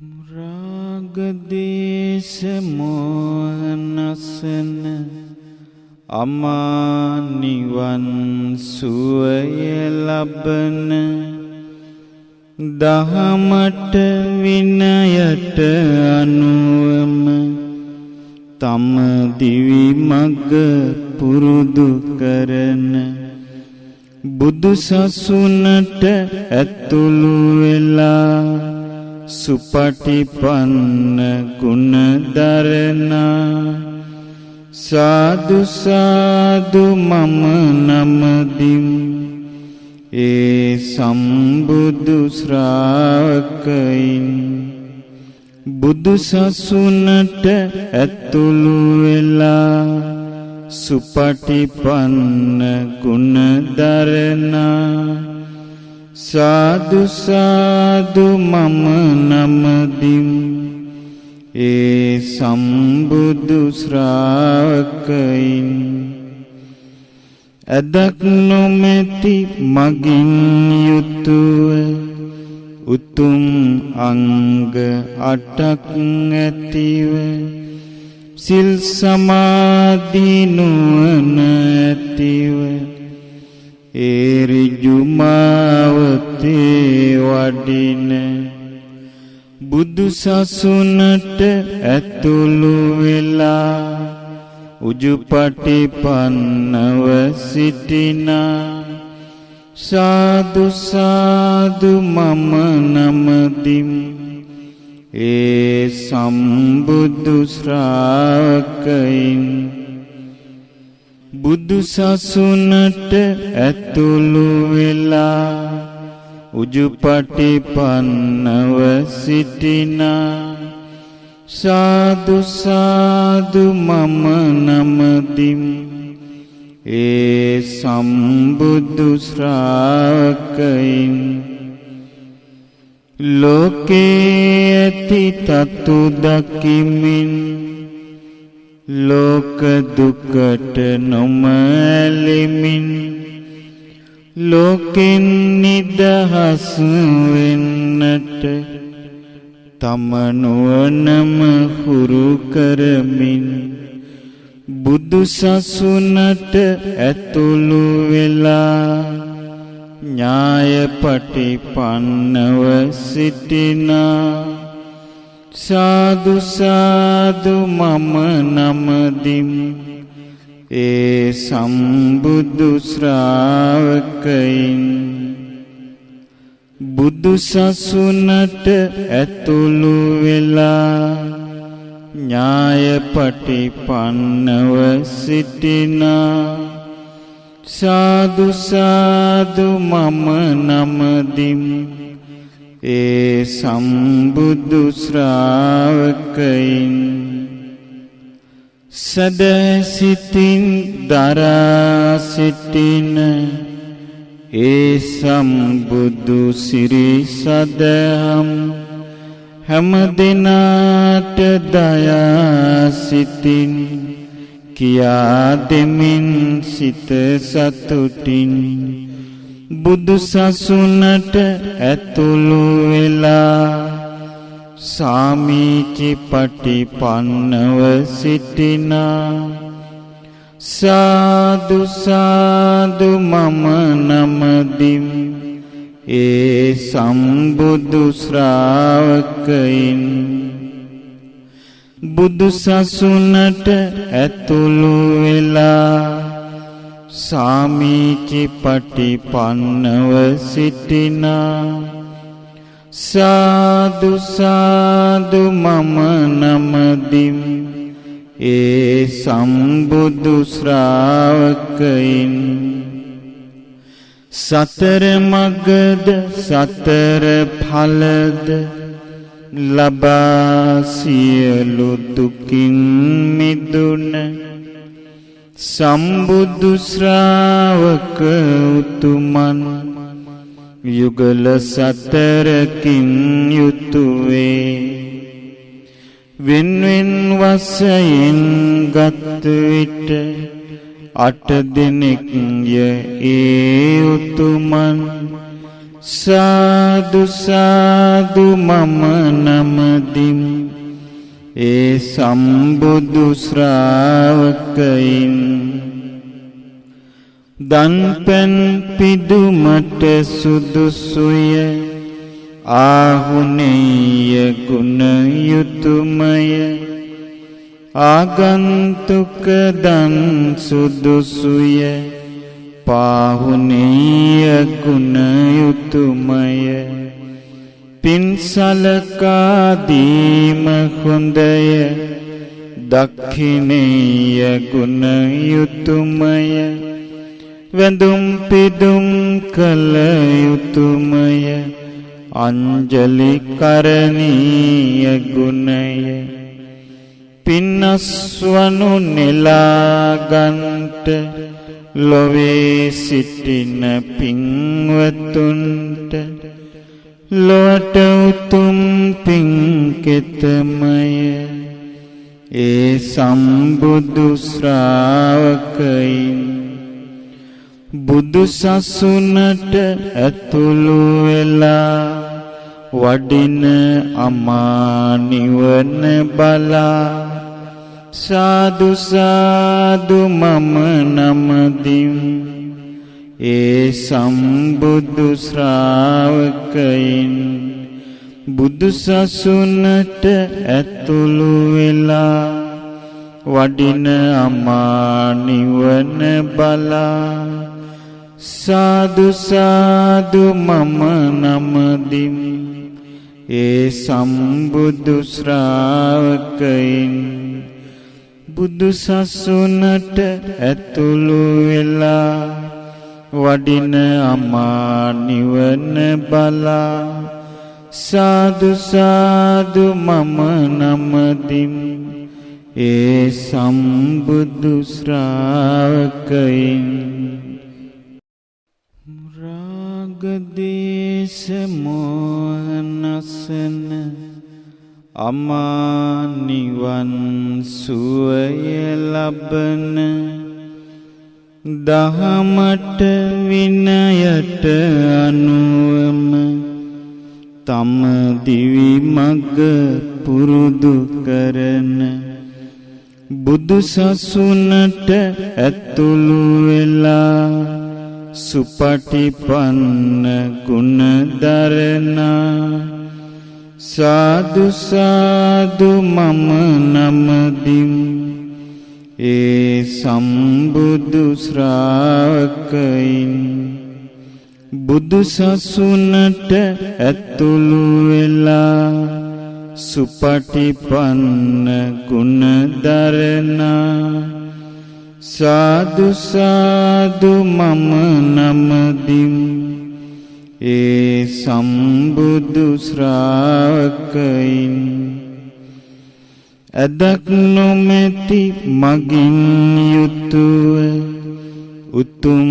රාගදේශ මොහනසන අමා නිවන් සුවය ලබන දහමට විනයට අනුවම තම දිවි මග පුරුදු කරන බුදු සසුනට ඇතුළු වෙලා සුපටිපන්න ගුණ දරනා සාදු සාදු මම නමදිම් ඒ සම්බුදු ශ්‍රාවකයින් බුදු සසුනට ඇතුළු වෙලා සුපටිපන්න ගුණ දරනා සාදු සාදු මම නමදිම් ඒ සම්බුදු ශ්‍රාවකයින් අදක් නොමැති මගින් යුතුව උතුම් අංග 8ක් ඇතිව සිල් සමාධි නුවණ ඇතිව ඒ ඍජු මාවතේ වඩින බුදු සසුනට ඇතුළු වෙලා උජුපටිපන්නව සිටිනා සාදු සාදු මම නමදිම් ඒ සම්බුදු ශ්‍රාවකයින් බුදු සසුනට ඇතුළු වෙලා උජුපටිපන්නව සිටිනා සාදු සාදු මම නමදිම් ඒ සම්බුදු ශ්‍රාවකයින් ලෝකේ ඇති තතු දකිමින් ලෝක දුකට නොමැලෙමින් ලෝකෙන් නිදහස් වෙන්නට තම නුවණම හුරු කරමින් බුදු සසුනට ඇතුළු වෙලා ඥායපටිපන්නව සිටිනා සාදු සාදු මම නමදිම් ඒ සම්බුදු ශ්‍රාවකයින් බුදු සසුනට ඇතුළු වෙලා ඥායපටිපන්නව සිටිනා සාදු සාදු මම නමදිම් ඒ සම්බුදු ශ්‍රාවකයින් සදසිතින් දරා සිටින ඒ සම්බුදු සිරි සදහම් හැම දිනාට දයා සිතින් කියා දෙමින් සිත සතුටින් බුදු සසුනට ඇතුළු වෙලා සාමීචි පටිපන්නව සිටිනා සාදු සාදු මම නමදිම් ඒ සම්බුදු ශ්‍රාවකයින් බුදු සසුනට ඇතුළු වෙලා සාමීචි පටිපන්නව සිටිනා සාදු සාදු මම නමදිම් ඒ සම්බුදු ශ්‍රාවකයින් සතර මගද සතර ඵලද ලබා සියලු දුකින් මිදුන සම්බුදු ශ්‍රාවක උතුමන් යුගල සතරකින් යුතුවේ වෙන්වෙන් වශයෙන් ගත් විට 8 දෙනෙක් ය ඒ උතුමන් සාදු සාදු මම නමදිම් ඒ සම්බුදු ශ්‍රාවකයින් දන්පැන් පිදුමට සුදුසුය ආහුනේය ගුණ යුතුයමය ආගන්තුක දන් සුදුසුය පාහුනේය ගුණ යුතුයමය පින්සලකා දීම හොඳය දක්ඛිනේය ගුණ යුතුයමය වැඳුම් පිදුම් කළ යුතුයමය අංජලි කරණීය ගුණය පින්නස්වනු නෙලාගන්ට ලොවේ සිටින පින්වතුන්ට ලොවට උතුම් පින්කෙතමය ඒ සම්බුදු ශ්‍රාවකයින් බුදු සසුනට ඇතුළු වෙලා වඩින අමා නිවන බලා සාදු සාදු මම නමදිම් ඒ සම්බුදු ශ්‍රාවකයින් බුදු සසුනට ඇතුළු වෙලා වඩින අමා නිවන බලා සාදු සාදු මම නමදිම් ඒ සම්බුදු ශ්‍රාවකයින් බුදු සසුනට ඇතුළු වෙලා වඩින අමා නිවන බලා සාදු සාදු මම නමදිම් ඒ සම්බුදු ශ්‍රාවකයින් රාගදේශ මොහනසන අමා නිවන් සුවය ලබන දහමට විනයට අනුවම තම දිවි මග පුරුදු කරන බුදු සසුනට ඇතුළු වෙලා සුපටිපන්න ගුණ දරනා සාදු සාදු මම නමදිම් ඒ සම්බුදු ශ්‍රාවකයින් බුදු සසුනට ඇතුළු වෙලා සුපටිපන්න ගුණ දරනා සාදු සාදු මම නමදිම් ඒ සම්බුදු ශ්‍රාවකයින් අදක් නොමැති මගින් යුතුව උතුම්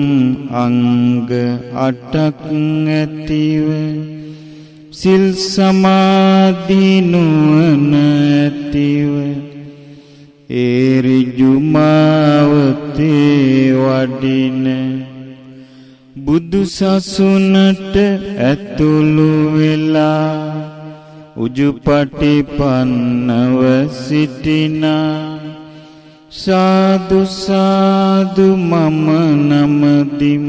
අංග 8ක් ඇතිව සිල් සමාධි නුවණ ඇතිව ඒ ඍජු මාවතේ වඩින බුදු සසුනට ඇතුළු වෙලා උජුපටිපන්නව සිටිනා සාදු සාදු මම නමදිම්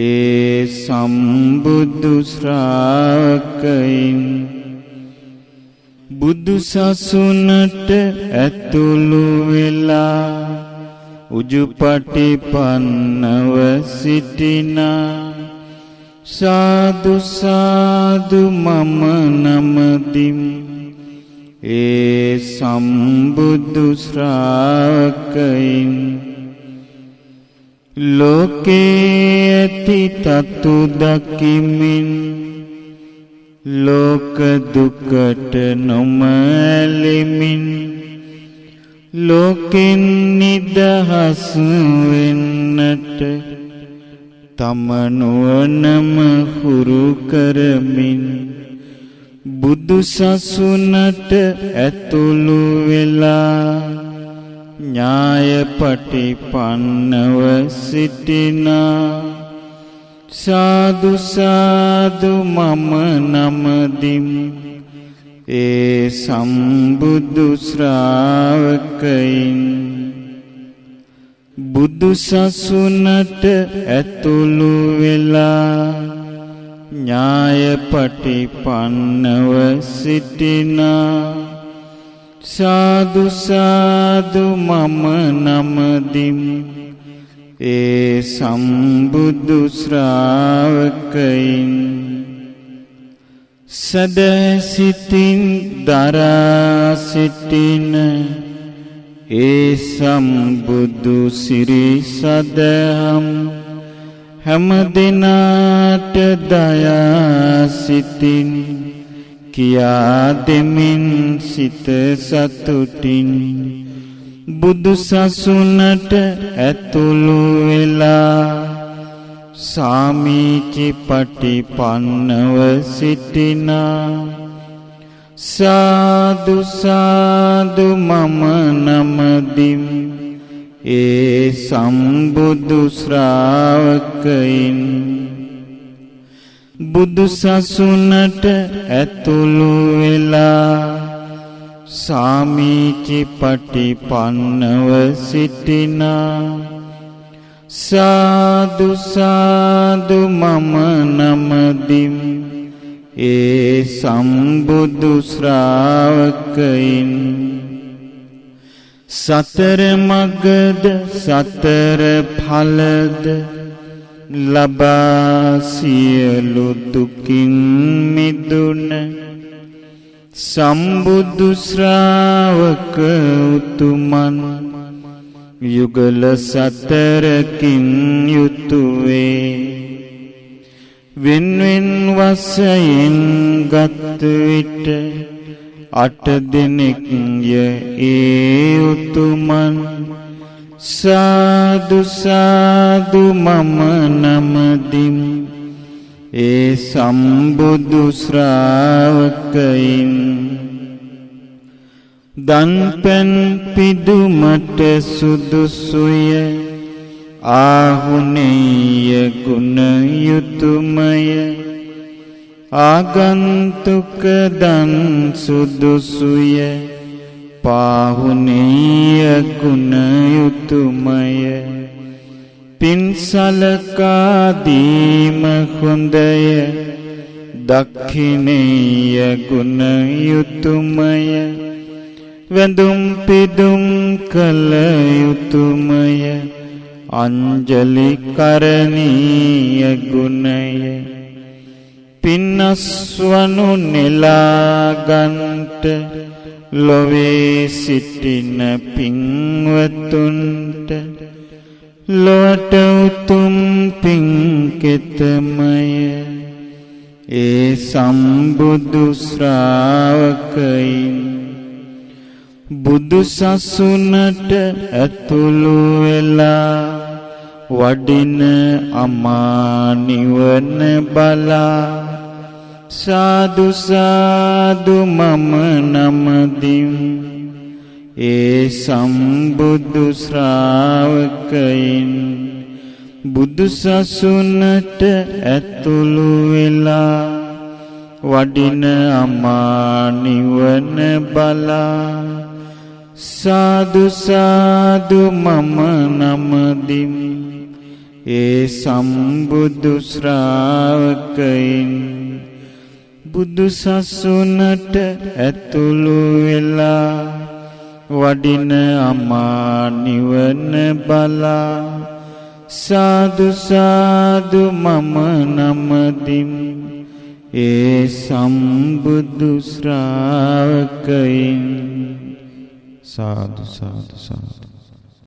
ඒ සම්බුදු ශ්‍රාවකයින් බුදු සසුනට ඇතුළු වෙලා උජුපටිපන්නව සිටිනා සාදු සාදු මම නමදිම් ඒ සම්බුදු ශ්‍රාවකයින් ලෝකේ ඇති තතු දකිමින් ලෝක දුකට නොමැලෙමින් ලෝකෙන් නිදහස් වෙන්නට තම නුවණම හුරු කරමින් බුදු සසුනට ඇතුළු වෙලා ඥාය පටිපන්නව සිටිනා සාදු සාදු මම නමදිම් ඒ සම්බුදු ශ්‍රාවකයින් බුදු සසුනට ඇතුළු වෙලා ඥාය පටිපන්නව සිටිනා සාදු සාදු මම නමදිම් ඒ සම්බුදු ශ්‍රාවකයින් සදසිතින් දරා සිටින ඒ සම්බුදු සිරි සදහම් හැම දිනාට දයා සිතින් කියා දෙමින් සිත සතුටින් බුදු සසුනට ඇතුළු වෙලා සාමීචි පටිපන්නව සිටිනා සාදු සාදු මම නමදිම් ඒ සම්බුදු ශ්‍රාවකයින් බුදු සසුනට ඇතුළු වෙලා සාමීචි පටිපන්නව සිටිනා සාදු සාදු මම නමදිම් ඒ සම්බුදු ශ්‍රාවකයින් සතර මගද සතර ඵලද ලබා සියලු දුකින් මිදුන සම්බුදු ශ්‍රාවක උතුමන් යුගල සතරකින් යුතුවේ වෙන්වෙන් වශයෙන් ගත් විට 8 දිනක්ය ඒ උතුමන් සාදු සාදු මම නමදිම් ඒ සම්බුදු ශ්‍රාවකයින් දන්පැන් පිදුමට සුදුසුය ආහුනේය ගුණ යුතුයමය ආගන්තුක දන් සුදුසුය පාහුනේය ගුණ යුතුයමය පින්සලකා දීම හොඳය දක්ඛිනේය ගුණ යුතුයමය වැඳුම් පිදුම් කළ යුතුයමය අංජලි කරණීය ගුණය පින්නස්වනු නෙලාගන්ට ලොවේ සිටින පින්වතුන්ට ලොවට උතුම් පින්කෙතමය ඒ සම්බුදු ශ්‍රාවකයින් බුදු සසුනට ඇතුළු වෙලා වඩින අමා නිවන බලා සාදු සාදු මම නමදිම් ඒ සම්බුදු ශ්‍රාවකයින් බුදු සසුනට ඇතුළු වෙලා වඩින අමා නිවන බලා සාදු සාදු මම නමදිම් ඒ සම්බුදු ශ්‍රාවකයින් බුදු සසුනට ඇතුළු වෙලා වඩින අමා නිවන බලා සාදු සාදු මම නමදිම් ඒ සම්බුදු ශ්‍රාවකයින් සාදු සාදු සාදු